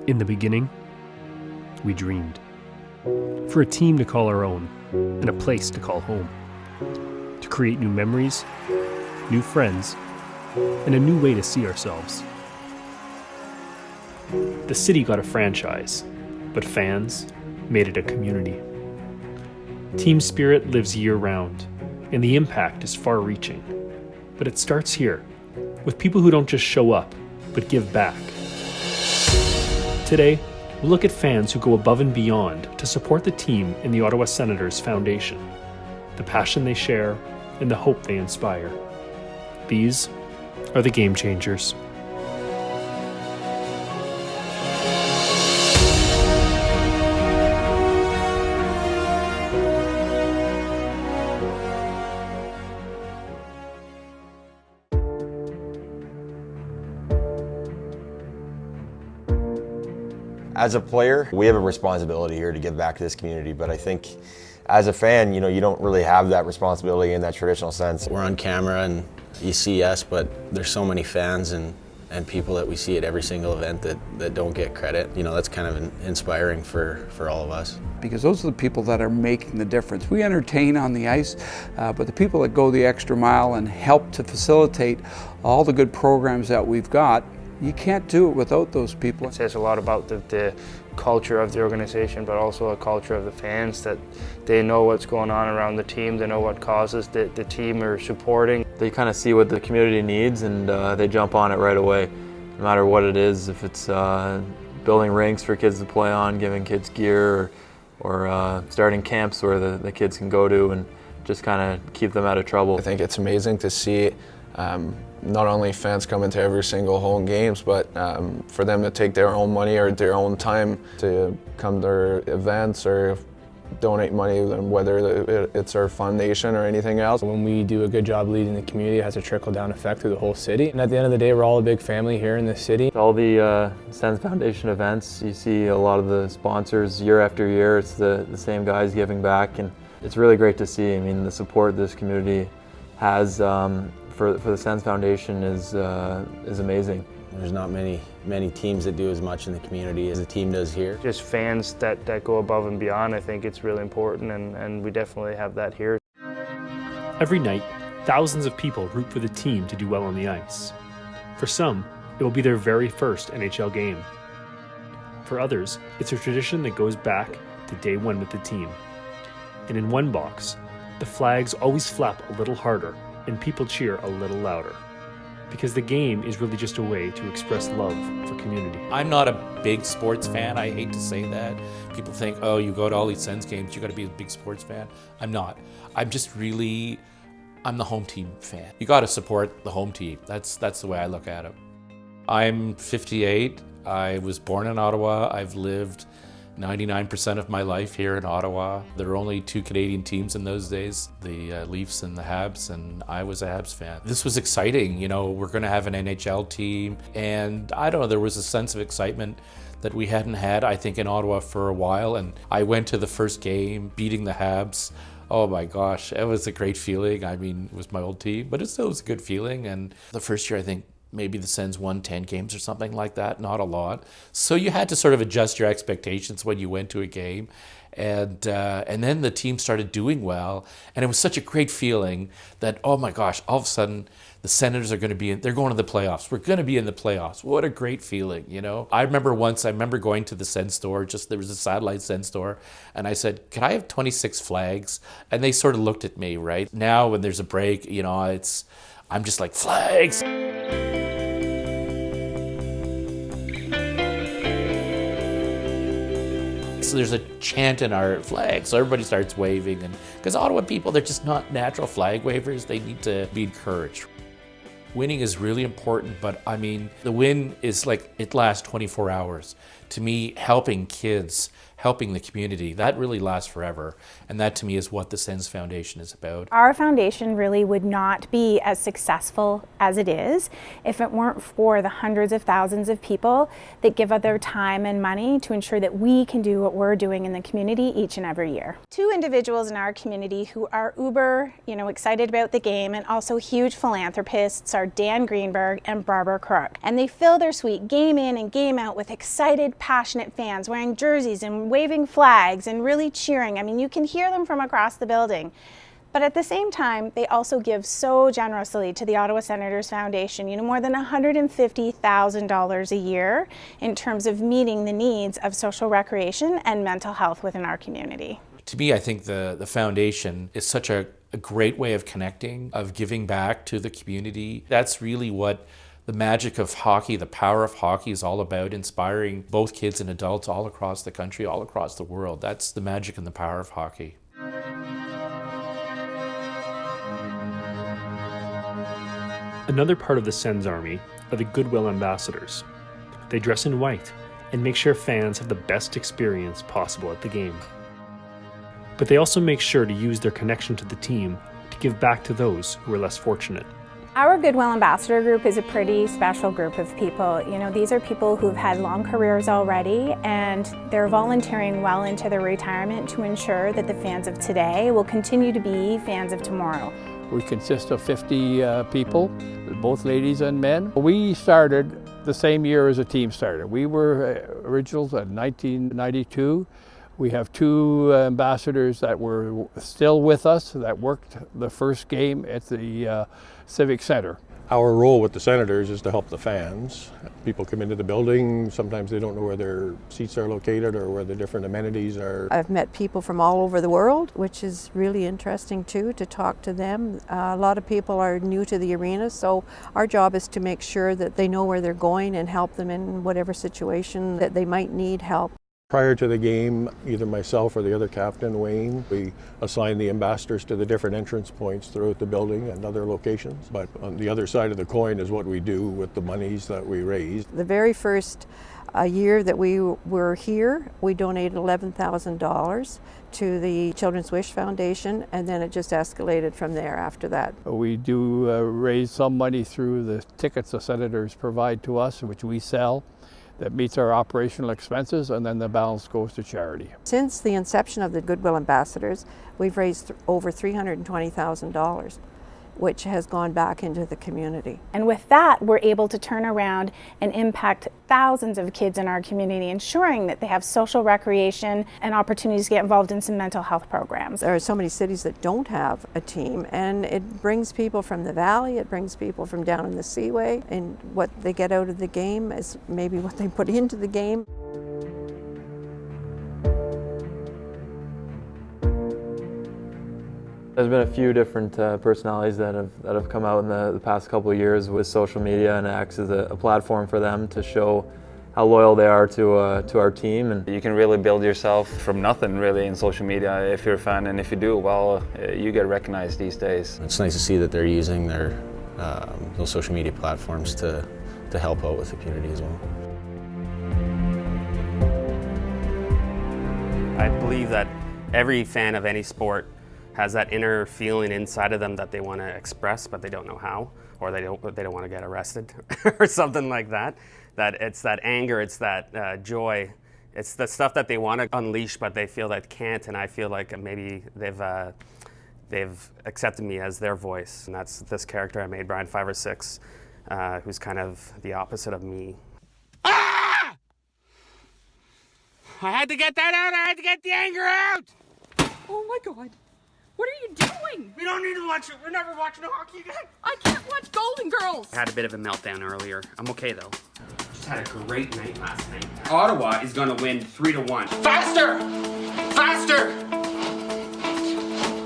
In the beginning, we dreamed. For a team to call our own, and a place to call home. To create new memories, new friends, and a new way to see ourselves. The city got a franchise, but fans made it a community. Team spirit lives year-round, and the impact is far-reaching. But it starts here, with people who don't just show up, but give back. Today, we'll look at fans who go above and beyond to support the team in the Ottawa Senators Foundation, the passion they share, and the hope they inspire. These are the Game Changers. As a player, we have a responsibility here to give back to this community, but I think as a fan, you don't really have that responsibility in that traditional sense. We're on camera and you see us, but there's so many fans and people that we see at every single event that don't get credit. That's kind of inspiring for all of us. Because those are the people that are making the difference. We entertain on the ice, but the people that go the extra mile and help to facilitate all the good programs that we've got, you can't do it without those people. It says a lot about the culture of the organization, but also a culture of the fans, that they know what's going on around the team, they know what causes the team are supporting. They kind of see what the community needs and they jump on it right away, no matter what it is. If it's building rinks for kids to play on, giving kids gear, or starting camps where the kids can go to and just kind of keep them out of trouble. I think it's amazing to see not only fans coming to every single home games, but for them to take their own money or their own time to come to their events or donate money, whether it's our foundation or anything else. When we do a good job leading the community, it has a trickle-down effect through the whole city. And at the end of the day, we're all a big family here in this city. All the Sens Foundation events, you see a lot of the sponsors year after year. It's the same guys giving back, and it's really great to see. I mean, the support this community has for the Sens Foundation is amazing. There's not many teams that do as much in the community as the team does here. Just fans that go above and beyond, I think it's really important, and we definitely have that here. Every night, thousands of people root for the team to do well on the ice. For some, it will be their very first NHL game. For others, it's a tradition that goes back to day one with the team. And in one box, the flags always flap a little harder and people cheer a little louder. Because the game is really just a way to express love for community. I'm not a big sports fan. I hate to say that. People think, oh, you go to all these Sens games, you got to be a big sports fan. I'm not. I'm the home team fan. You got to support the home team. That's the way I look at it. I'm 58. I was born in Ottawa. I've lived 99% of my life here in Ottawa. There were only two Canadian teams in those days, the Leafs and the Habs, and I was a Habs fan. This was exciting, we're gonna have an NHL team, and I don't know, there was a sense of excitement that we hadn't had, I think, in Ottawa for a while, and I went to the first game, beating the Habs. Oh my gosh, it was a great feeling. I mean, it was my old team, but it still was a good feeling, and the first year, I think, maybe the Sens won 10 games or something like that, not a lot. So you had to sort of adjust your expectations when you went to a game. And then the team started doing well. And it was such a great feeling that, oh my gosh, all of a sudden the Senators are going to be they're going to the playoffs. We're going to be in the playoffs. What a great feeling, I remember going to the Sens store, there was a satellite Sens store, and I said, can I have 26 flags? And they sort of looked at me, right? Now when there's a break, I'm just like, flags! So there's a chant in our flag, so everybody starts waving, and because Ottawa people, they're just not natural flag wavers, they need to be encouraged. Winning is really important, but I mean, the win is like, it lasts 24 hours. To me, helping kids helping the community, that really lasts forever. And that to me is what the Sens Foundation is about. Our foundation really would not be as successful as it is if it weren't for the hundreds of thousands of people that give up their time and money to ensure that we can do what we're doing in the community each and every year. Two individuals in our community who are uber, excited about the game and also huge philanthropists are Dan Greenberg and Barbara Crook. And they fill their suite game in and game out with excited, passionate fans wearing jerseys and waving flags and really cheering. I mean, you can hear them from across the building. But at the same time, they also give so generously to the Ottawa Senators Foundation, more than $150,000 a year in terms of meeting the needs of social recreation and mental health within our community. To me, I think the foundation is such a great way of connecting, of giving back to the community. That's really what the magic of hockey, the power of hockey is all about, inspiring both kids and adults all across the country, all across the world. That's the magic and the power of hockey. Another part of the Sens Army are the Goodwill Ambassadors. They dress in white and make sure fans have the best experience possible at the game. But they also make sure to use their connection to the team to give back to those who are less fortunate. Our Goodwill Ambassador group is a pretty special group of people. These are people who've had long careers already and they're volunteering well into their retirement to ensure that the fans of today will continue to be fans of tomorrow. We consist of 50 people, both ladies and men. We started the same year as the team started. We were originals in 1992. We have two ambassadors that were still with us that worked the first game at the Civic Center. Our role with the Senators is to help the fans. People come into the building, sometimes they don't know where their seats are located or where the different amenities are. I've met people from all over the world, which is really interesting too, to talk to them. A lot of people are new to the arena, so our job is to make sure that they know where they're going and help them in whatever situation that they might need help. Prior to the game, either myself or the other captain, Wayne, we assign the ambassadors to the different entrance points throughout the building and other locations. But on the other side of the coin is what we do with the monies that we raise. The very first year that we were here, we donated $11,000 to the Children's Wish Foundation, and then it just escalated from there after that. We do raise some money through the tickets the Senators provide to us, which we sell. That meets our operational expenses, and then the balance goes to charity. Since the inception of the Goodwill Ambassadors, we've raised over $320,000, which has gone back into the community. And with that, we're able to turn around and impact thousands of kids in our community, ensuring that they have social recreation and opportunities to get involved in some mental health programs. There are so many cities that don't have a team, and it brings people from the valley, it brings people from down in the Seaway, and what they get out of the game is maybe what they put into the game. There's been a few different personalities that have come out in the past couple of years with social media, and it acts as a platform for them to show how loyal they are to our team. And you can really build yourself from nothing really in social media if you're a fan, and if you do well, you get recognized these days. It's nice to see that they're using their those social media platforms to help out with the community as well. I believe that every fan of any sport has that inner feeling inside of them that they want to express, but they don't know how, or they don't want to get arrested or something like that. That it's that anger, it's that joy, it's the stuff that they want to unleash, but they feel that can't. And I feel like maybe they've accepted me as their voice, and that's this character I made, Brian 5 or 6, who's kind of the opposite of me. Ah! I had to get that out. I had to get the anger out. Oh my God. What are you doing? We don't need to watch it. We're never watching hockey again. I can't watch Golden Girls. I had a bit of a meltdown earlier. I'm okay though. Just had a great night last night. Ottawa is gonna win 3-1. Faster! Faster!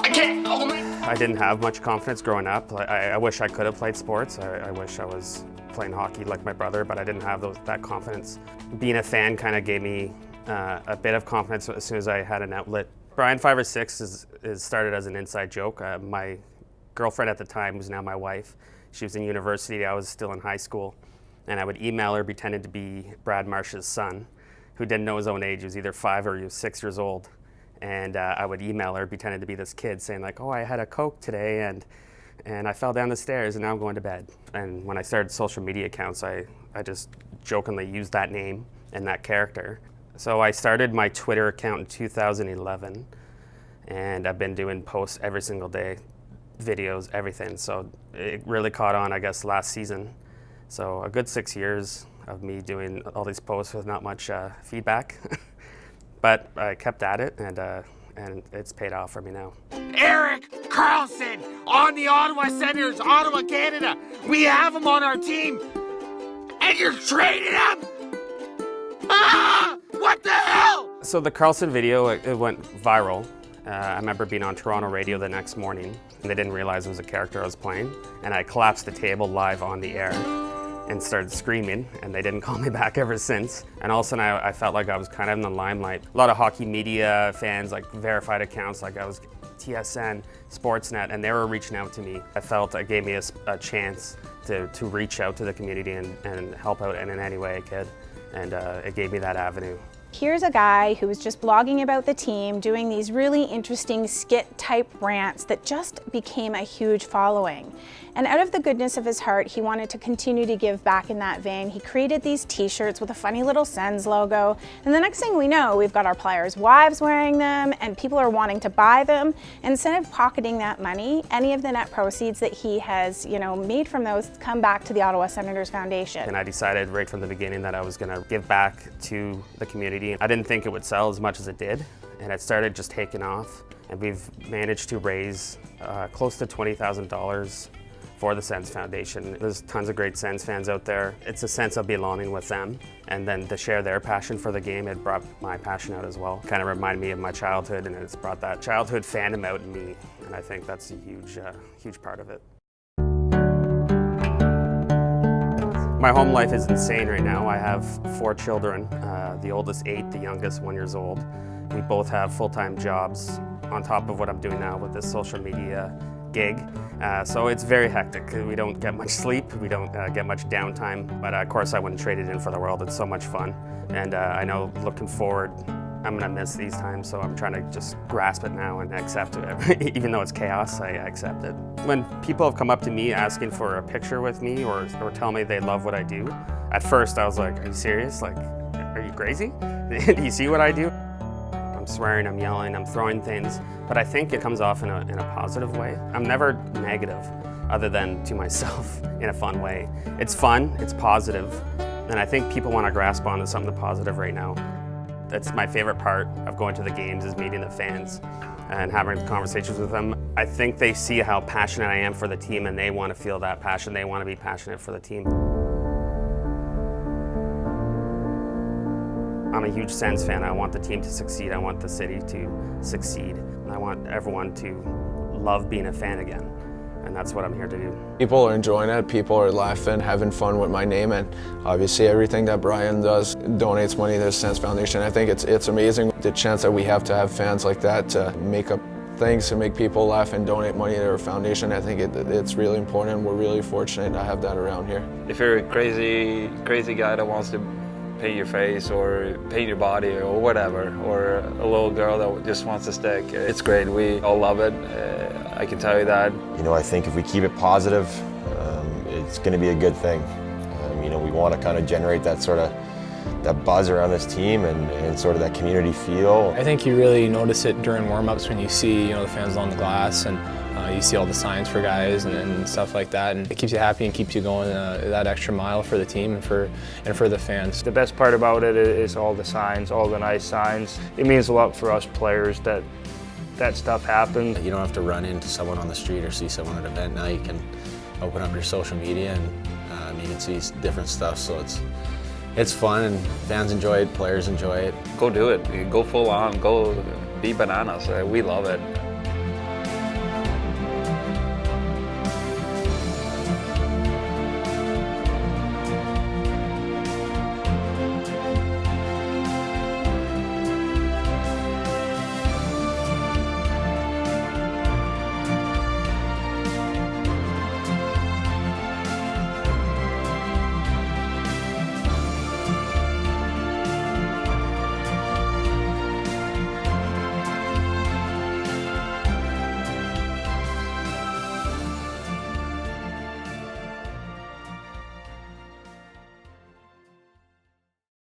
I can't. Oh my. I didn't have much confidence growing up. I wish I could have played sports. I wish I was playing hockey like my brother, but I didn't have that confidence. Being a fan kind of gave me a bit of confidence as soon as I had an outlet. Brian 5 or 6 is started as an inside joke. My girlfriend at the time, who's now my wife, she was in university, I was still in high school, and I would email her pretending to be Brad Marsh's son, who didn't know his own age. He was either 5 or he was 6 years old. And I would email her pretending to be this kid saying like, oh, I had a Coke today and I fell down the stairs and now I'm going to bed. And when I started social media accounts, I just jokingly used that name and that character. So I started my Twitter account in 2011, and I've been doing posts every single day, videos, everything. So it really caught on, I guess, last season. So a good 6 years of me doing all these posts with not much feedback. But I kept at it, and it's paid off for me now. Eric Carlson on the Ottawa Senators, Ottawa, Canada. We have him on our team, and you're trading him? Ah! What the hell? So the Carlson video, it went viral. I remember being on Toronto radio the next morning, and they didn't realize it was a character I was playing, and I collapsed the table live on the air and started screaming, and they didn't call me back ever since. And all of a sudden I felt like I was kind of in the limelight. A lot of hockey media fans, like verified accounts, like I was TSN, Sportsnet, and they were reaching out to me. I felt it gave me a chance to reach out to the community and help out in any way I could, and it gave me that avenue. Here's a guy who was just blogging about the team, doing these really interesting skit-type rants that just became a huge following. And out of the goodness of his heart, he wanted to continue to give back in that vein. He created these t-shirts with a funny little Sens logo. And the next thing we know, we've got our players' wives wearing them, and people are wanting to buy them. Instead of pocketing that money, any of the net proceeds that he has, made from those come back to the Ottawa Senators Foundation. And I decided right from the beginning that I was going to give back to the community. I didn't think it would sell as much as it did, and it started just taking off. And we've managed to raise close to $20,000 for the Sens Foundation. There's tons of great Sens fans out there. It's a sense of belonging with them, and then to share their passion for the game, it brought my passion out as well. Kind of reminded me of my childhood, and it's brought that childhood fandom out in me, and I think that's a huge part of it. My home life is insane right now. I have 4 children, the oldest 8, the youngest 1 year old. We both have full-time jobs on top of what I'm doing now with this social media gig. So it's very hectic. We don't get much sleep, we don't get much downtime, but of course I wouldn't trade it in for the world. It's so much fun, and I know looking forward, I'm gonna miss these times, so I'm trying to just grasp it now and accept it. Even though it's chaos, I accept it. When people have come up to me asking for a picture with me or tell me they love what I do, at first I was like, are you serious? Like, are you crazy? Do you see what I do? I'm swearing, I'm yelling, I'm throwing things, but I think it comes off in a positive way. I'm never negative, other than to myself in a fun way. It's fun, it's positive, and I think people want to grasp onto something positive right now. That's my favorite part of going to the games, is meeting the fans and having conversations with them. I think they see how passionate I am for the team, and they want to feel that passion. They want to be passionate for the team. I'm a huge Sens fan. I want the team to succeed. I want the city to succeed. I want everyone to love being a fan again. And that's what I'm here to do. People are enjoying it. People are laughing, having fun with my name, and obviously everything that Brian does donates money to the Sens Foundation. I think it's amazing the chance that we have to have fans like that to make up things to make people laugh and donate money to our foundation. I think it's really important. We're really fortunate to have that around here. If you're a crazy guy that wants to paint your face or paint your body or whatever, or a little girl that just wants a stick, it's great. We all love it. I can tell you that. I think if we keep it positive, it's going to be a good thing. We want to kind of generate that sort of that buzz around this team and sort of that community feel. I think you really notice it during warm-ups when you see the fans on the glass, and you see all the signs for guys and stuff like that, and it keeps you happy and keeps you going that extra mile for the team and for the fans. The best part about it is all the signs, all the nice signs. It means a lot for us players that stuff happens. You don't have to run into someone on the street or see someone at an event. Now you can open up your social media and you can see different stuff, so it's fun, and fans enjoy it, players enjoy it. Go do it. Go full on. Go be bananas. We love it.